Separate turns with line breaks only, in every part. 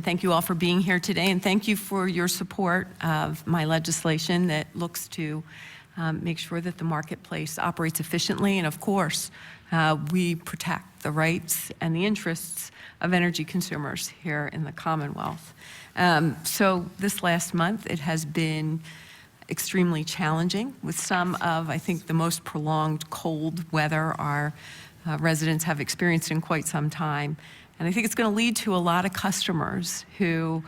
and thank you all for being here today, and thank you for your support of my legislation that looks to make sure that the marketplace operates efficiently, and of course, we protect the rights and the interests of energy consumers here in the Commonwealth. So this last month, it has been extremely challenging with some of, I think, the most prolonged cold weather our residents have experienced in quite some time. And I think it's going to lead to a lot of customers who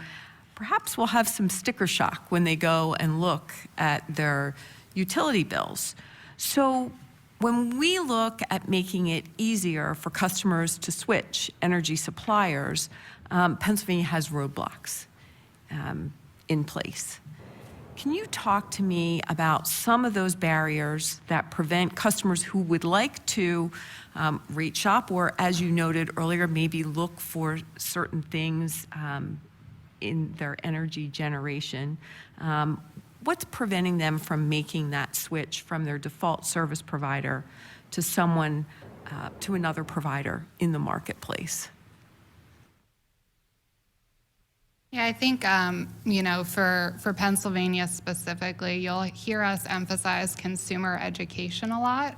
perhaps will have some sticker shock when they go and look at their utility bills. So when we look at making it easier for customers to switch energy suppliers, Pennsylvania has roadblocks in place. Can you talk to me about some of those barriers that prevent customers who would like to rate shop, or as you noted earlier, maybe look for certain things in their energy generation? What's preventing them from making that switch from their default service provider to someone, to another provider in the marketplace?
Yeah, I think, you know, for Pennsylvania specifically, you'll hear us emphasize consumer education a lot.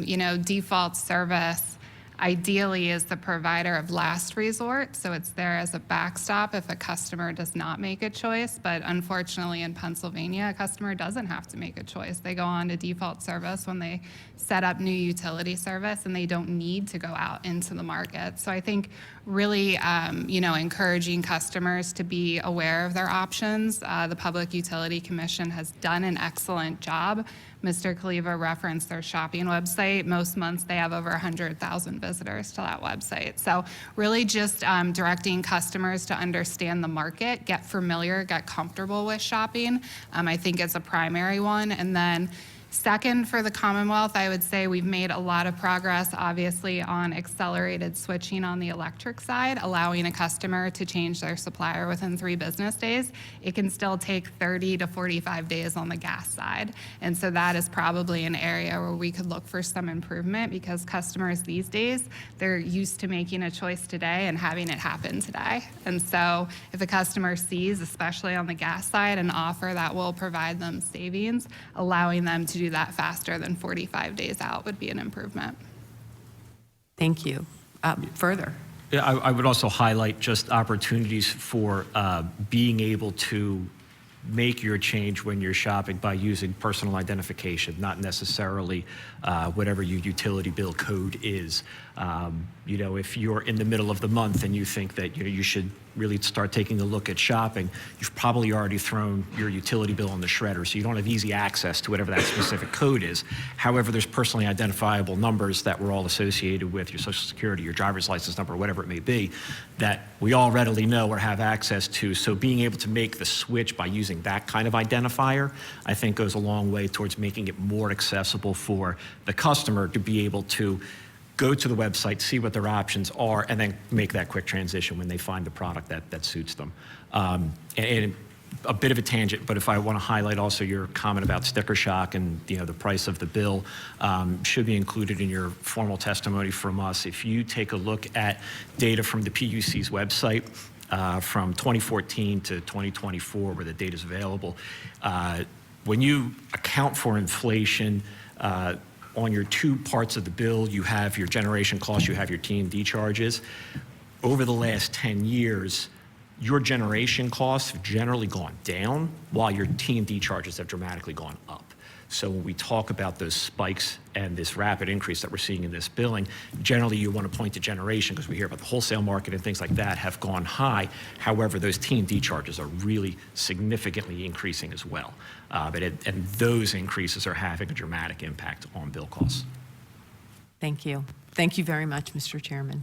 You know, default service ideally is the provider of last resort, so it's there as a backstop if a customer does not make a choice. But unfortunately in Pennsylvania, a customer doesn't have to make a choice. They go on to default service when they set up new utility service, and they don't need to go out into the market. So I think really, you know, encouraging customers to be aware of their options. The Public Utility Commission has done an excellent job. Mr. Kaliva referenced their shopping website. Most months they have over 100,000 visitors to that website. So really just directing customers to understand the market, get familiar, get comfortable with shopping, I think is a primary one. And then second, for the Commonwealth, I would say we've made a lot of progress, obviously, on accelerated switching on the electric side, allowing a customer to change their supplier within 3 business days. It can still take 30 to 45 days on the gas side. And so that is probably an area where we could look for some improvement, because customers these days, they're used to making a choice today and having it happen today. And so if a customer sees, especially on the gas side, an offer that will provide them savings, allowing them to do that faster than 45 days out would be an improvement.
Thank you. Further?
Yeah, I would also highlight just opportunities for being able to make your change when you're shopping by using personal identification, not necessarily whatever your utility bill code is. You know, if you're in the middle of the month and you think that you should really start taking a look at shopping, you've probably already thrown your utility bill in the shredder, so you don't have easy access to whatever that specific code is. However, there's personally identifiable numbers that we're all associated with, your social security, your driver's license number, whatever it may be, that we all readily know or have access to. So being able to make the switch by using that kind of identifier, I think goes a long way towards making it more accessible for the customer to be able to go to the website, see what their options are, and then make that quick transition when they find the product that suits them. And a bit of a tangent, but if I want to highlight also your comment about sticker shock and the price of the bill, should be included in your formal testimony from us. If you take a look at data from the PUC's website from 2014 to 2024, where the data is available, when you account for inflation, on your 2 parts of the bill, you have your generation costs, you have your T&D charges. Over the last 10 years, your generation costs have generally gone down while your T&D charges have dramatically gone up. So when we talk about those spikes and this rapid increase that we're seeing in this billing, generally you want to point to generation, because we hear about the wholesale market and things like that have gone high. However, those T&D charges are really significantly increasing as well. And those increases are having a dramatic impact on bill costs.
Thank you. Thank you very much, Mr. Chairman.